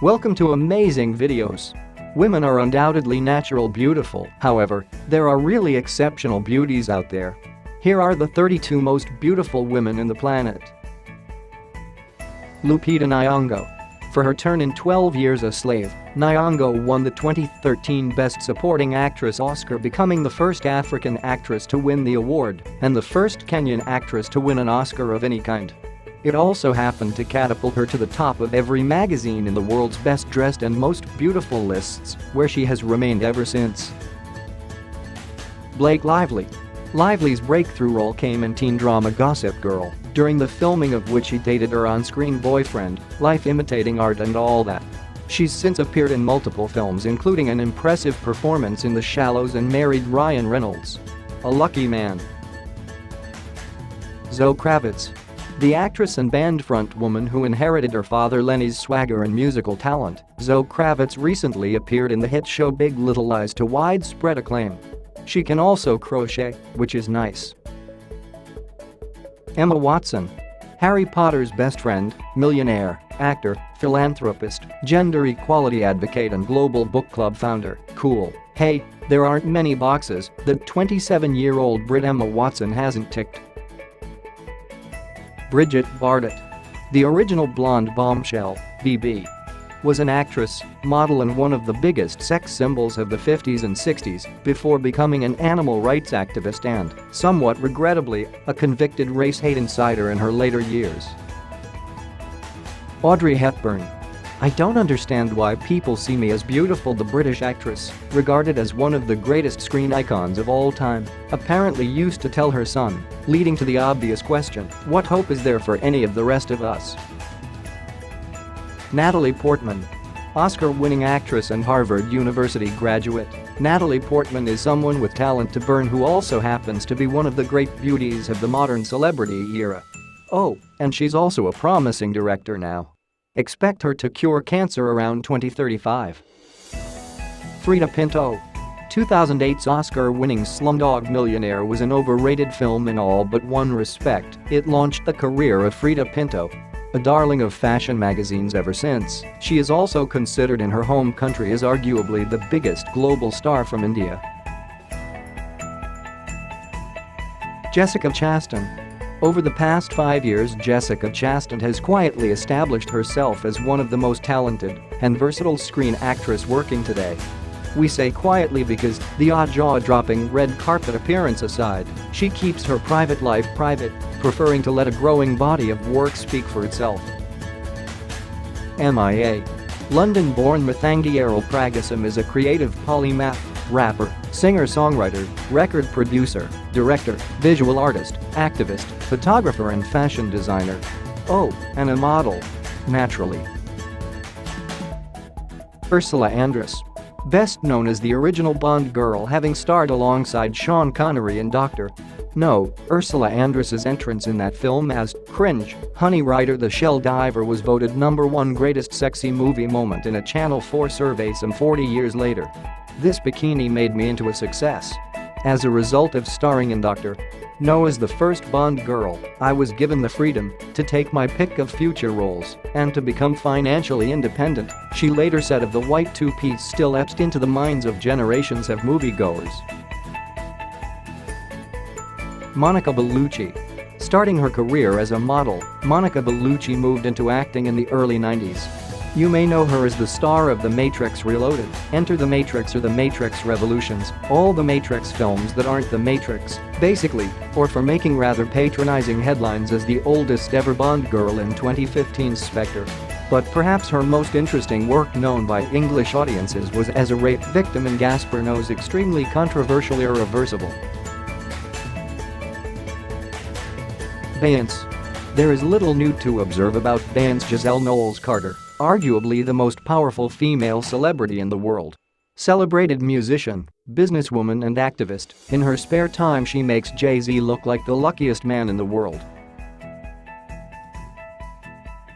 Welcome to Amazing Videos. Women are undoubtedly natural beautiful, however, there are really exceptional beauties out there. Here are the 32 most beautiful women in the planet. Lupita Nyong'o. For her turn in 12 Years a Slave, Nyong'o won the 2013 Best Supporting Actress Oscar, becoming the first African actress to win the award and the first Kenyan actress to win an Oscar of any kind. It also happened to catapult her to the top of every magazine in the world's best dressed and most beautiful lists, where she has remained ever since. Blake Lively. Lively's breakthrough role came in teen drama Gossip Girl, during the filming of which he dated her on-screen boyfriend, life imitating art and all that. She's since appeared in multiple films, including an impressive performance in The Shallows and married Ryan Reynolds. A lucky man. Zoe Kravitz. The actress and band frontwoman who inherited her father Lenny's swagger and musical talent, Zoe Kravitz recently appeared in the hit show Big Little Lies to widespread acclaim. She can also crochet, which is nice. Emma Watson. Harry Potter's best friend, millionaire, actor, philanthropist, gender equality advocate and global book club founder. Cool. Hey, there aren't many boxes that 27-year-old Brit Emma Watson hasn't ticked. Bridget Bardot. The original blonde bombshell, BB, was an actress, model and one of the biggest sex symbols of the 50s and 60s before becoming an animal rights activist and, somewhat regrettably, a convicted race-hate insider in her later years. Audrey Hepburn. I don't understand why people see me as beautiful. The British actress, regarded as one of the greatest screen icons of all time, apparently used to tell her son, leading to the obvious question, what hope is there for any of the rest of us? Natalie Portman. Oscar-winning actress and Harvard University graduate, Natalie Portman is someone with talent to burn who also happens to be one of the great beauties of the modern celebrity era. Oh, and she's also a promising director now. Expect her to cure cancer around 2035. Freida Pinto. 2008's Oscar-winning Slumdog Millionaire was an overrated film in all but one respect. It launched the career of Freida Pinto, a darling of fashion magazines ever since. She is also considered in her home country as arguably the biggest global star from India. Jessica Chastain. Over the past 5 years, Jessica Chastain has quietly established herself as one of the most talented and versatile screen actresses working today. We say quietly because, the odd jaw-dropping red carpet appearance aside, she keeps her private life private, preferring to let a growing body of work speak for itself. MIA. London-born Maithangi Errol Pragasam is a creative polymath, rapper, singer-songwriter, record producer, director, visual artist, activist, photographer and fashion designer. Oh, and a model. Naturally. Ursula Andress. Best known as the original Bond girl, having starred alongside Sean Connery in Dr. No, Ursula Andress's entrance in that film as Cringe, Honey Rider the Shell Diver was voted #1 greatest sexy movie moment in a Channel 4 survey some 40 years later. This bikini made me into a success. As a result of starring in Dr. No as the first Bond girl, I was given the freedom to take my pick of future roles and to become financially independent, she later said of the white two-piece still etched into the minds of generations of moviegoers. Monica Bellucci. Starting her career as a model, Monica Bellucci moved into acting in the early 90s. You may know her as the star of The Matrix Reloaded, Enter the Matrix or The Matrix Revolutions, all the Matrix films that aren't The Matrix, basically, or for making rather patronizing headlines as the oldest ever Bond girl in 2015's Spectre. But perhaps her most interesting work known by English audiences was as a rape victim in Gaspar Noé's extremely controversial Irreversible. Beyoncé. There is little new to observe about Beyoncé Giselle Knowles-Carter, arguably the most powerful female celebrity in the world. Celebrated musician, businesswoman and activist, in her spare time she makes Jay-Z look like the luckiest man in the world.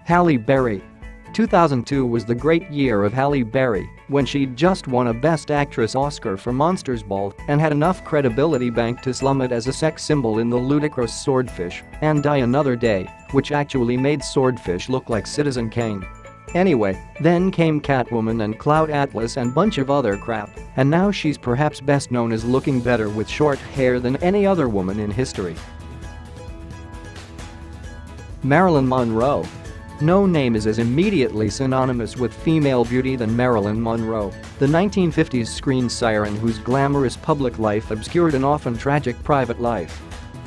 Halle Berry. 2002 was the great year of Halle Berry, when she'd just won a Best Actress Oscar for Monsters Ball and had enough credibility banked to slum it as a sex symbol in the ludicrous Swordfish and Die Another Day, which actually made Swordfish look like Citizen Kane. Anyway, then came Catwoman and Cloud Atlas and bunch of other crap, and now she's perhaps best known as looking better with short hair than any other woman in history. Marilyn Monroe. No name is as immediately synonymous with female beauty than Marilyn Monroe, the 1950s screen siren whose glamorous public life obscured an often tragic private life.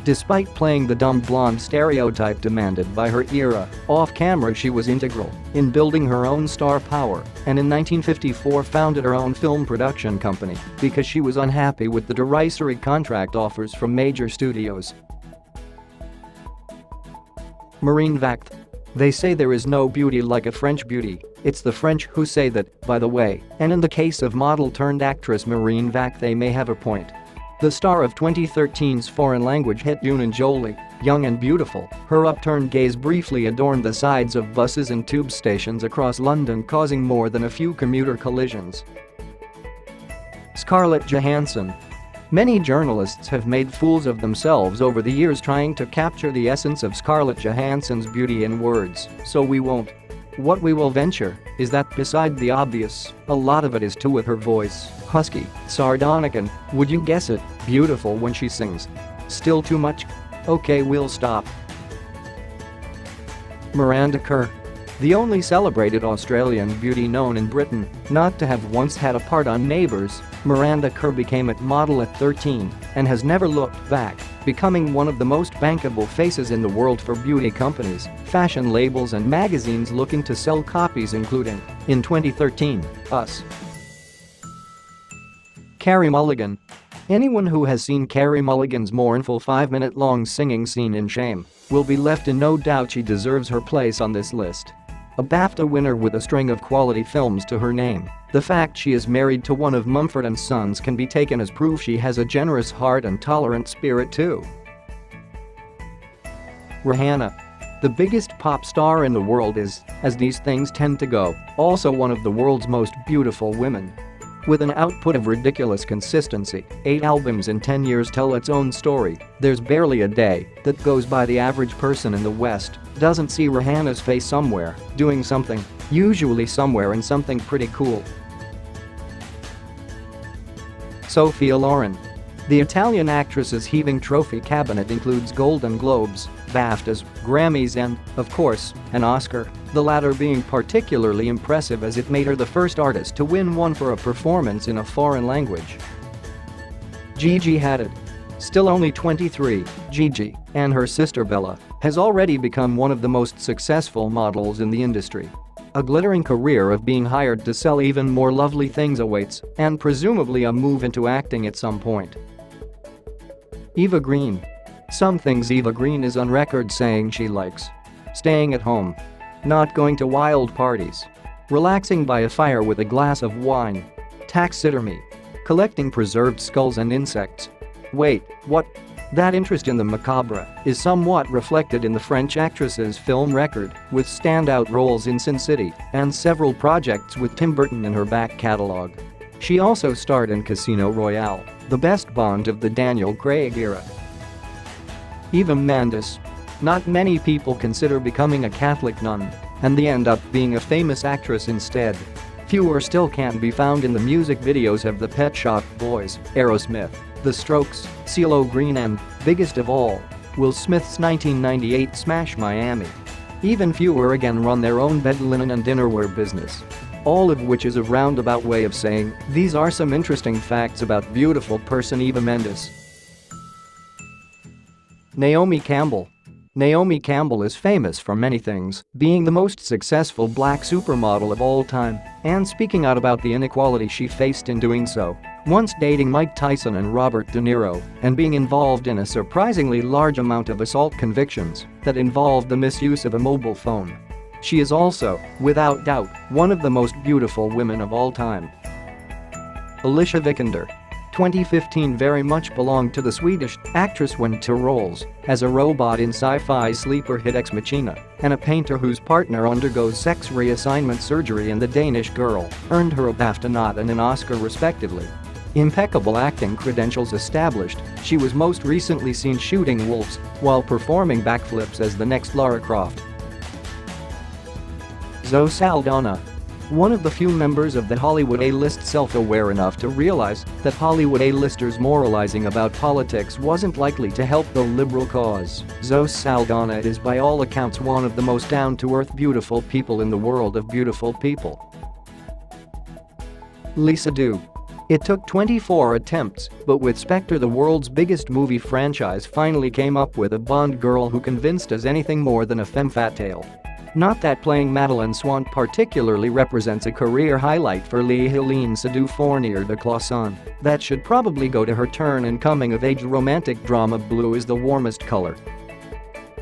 Despite playing the dumb blonde stereotype demanded by her era, off-camera she was integral in building her own star power and in 1954 founded her own film production company because she was unhappy with the derisory contract offers from major studios. Marine Vact. They say there is no beauty like a French beauty, it's the French who say that, by the way, and in the case of model-turned-actress Marine Vact they may have a point. The star of 2013's foreign language hit Junon Jolie, young and beautiful, her upturned gaze briefly adorned the sides of buses and tube stations across London causing more than a few commuter collisions. Scarlett Johansson. Many journalists have made fools of themselves over the years trying to capture the essence of Scarlett Johansson's beauty in words, so we won't. What we will venture is that beside the obvious, a lot of it is too with her voice, husky, sardonic and, would you guess it, beautiful when she sings. Still too much? Okay, we'll stop. Miranda Kerr. The only celebrated Australian beauty known in Britain not to have once had a part on Neighbours, Miranda Kerr became a model at 13 and has never looked back, becoming one of the most bankable faces in the world for beauty companies, fashion labels and magazines looking to sell copies including, in 2013, Us. Carey Mulligan. Anyone who has seen Carey Mulligan's mournful 5-minute-long singing scene in Shame will be left in no doubt she deserves her place on this list. A BAFTA winner with a string of quality films to her name, the fact she is married to one of Mumford & Sons can be taken as proof she has a generous heart and tolerant spirit too. Rihanna. The biggest pop star in the world is, as these things tend to go, also one of the world's most beautiful women. With an output of ridiculous consistency, 8 albums in 10 years tell its own story, there's barely a day that goes by the average person in the West doesn't see Rihanna's face somewhere, doing something, usually somewhere in something pretty cool. Sophia Loren. The Italian actress's heaving trophy cabinet includes Golden Globes, BAFTAs, Grammys and, of course, an Oscar, the latter being particularly impressive as it made her the first artist to win one for a performance in a foreign language. Gigi Hadid. Still only 23, Gigi, and her sister Bella, has already become one of the most successful models in the industry. A glittering career of being hired to sell even more lovely things awaits, and presumably a move into acting at some point. Eva Green. Some things Eva Green is on record saying she likes. Staying at home. Not going to wild parties. Relaxing by a fire with a glass of wine. Taxidermy. Collecting preserved skulls and insects. Wait, what? That interest in the macabre is somewhat reflected in the French actress's film record, with standout roles in Sin City and several projects with Tim Burton in her back catalog. She also starred in Casino Royale, the best Bond of the Daniel Craig era. Eva Mendes. Not many people consider becoming a Catholic nun, and they end up being a famous actress instead. Fewer still can be found in the music videos of the Pet Shop Boys, Aerosmith, The Strokes, CeeLo Green and, biggest of all, Will Smith's 1998 smash Miami. Even fewer again run their own bed linen and dinnerware business. All of which is a roundabout way of saying, these are some interesting facts about beautiful person Eva Mendes. Naomi Campbell. Naomi Campbell is famous for many things, being the most successful black supermodel of all time, and speaking out about the inequality she faced in doing so, once dating Mike Tyson and Robert De Niro, and being involved in a surprisingly large amount of assault convictions that involved the misuse of a mobile phone. She is also, without doubt, one of the most beautiful women of all time. Alicia Vikander. 2015 very much belonged to the Swedish actress went to roles as a robot in sci-fi sleeper hit Ex Machina and a painter whose partner undergoes sex reassignment surgery in The Danish Girl earned her a BAFTA nod and an Oscar respectively. Impeccable acting credentials established, she was most recently seen shooting wolves while performing backflips as the next Lara Croft. Zoe Saldana. One of the few members of the Hollywood A-list self-aware enough to realize that Hollywood A-listers moralizing about politics wasn't likely to help the liberal cause. Zoe Saldana is by all accounts one of the most down-to-earth beautiful people in the world of beautiful people. Lisa Doux. It took 24 attempts, but with Spectre, the world's biggest movie franchise, finally came up with a Bond girl who convinced us anything more than a femme fatale. Not that playing Madeleine Swann particularly represents a career highlight for Helene Seydoux Fournier de Classon. That should probably go to her turn in coming-of-age romantic drama Blue is the Warmest Color.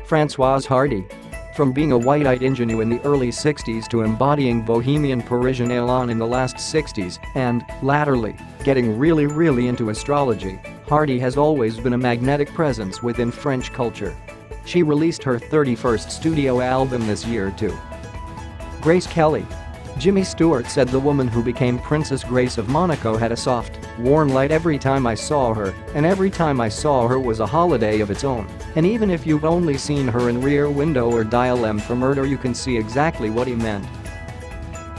Françoise Hardy. From being a white-eyed ingenue in the early 60s to embodying bohemian Parisian élan in the last 60s and, latterly, getting really into astrology, Hardy has always been a magnetic presence within French culture. She released her 31st studio album this year too. Grace Kelly. Jimmy Stewart said the woman who became Princess Grace of Monaco had a soft, warm light every time I saw her, and every time I saw her was a holiday of its own. And even if you've only seen her in Rear Window or Dial M for Murder, you can see exactly what he meant.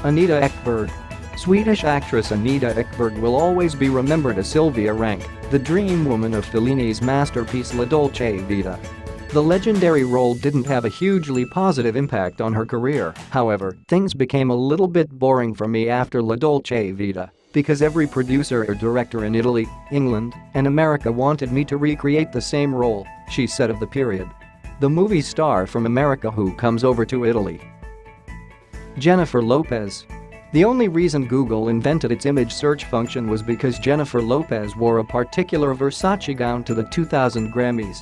Anita Ekberg. Swedish actress Anita Ekberg will always be remembered as Sylvia Rank, the dream woman of Fellini's masterpiece La Dolce Vita. The legendary role didn't have a hugely positive impact on her career, however, things became a little bit boring for me after La Dolce Vita, because every producer or director in Italy, England, and America wanted me to recreate the same role, she said of the period. The movie star from America who comes over to Italy. Jennifer Lopez. The only reason Google invented its image search function was because Jennifer Lopez wore a particular Versace gown to the 2000 Grammys.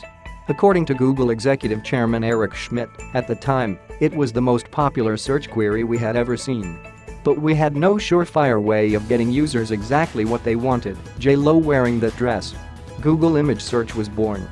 According to Google executive chairman Eric Schmidt, at the time, it was the most popular search query we had ever seen. But we had no surefire way of getting users exactly what they wanted, J.Lo wearing that dress. Google image search was born.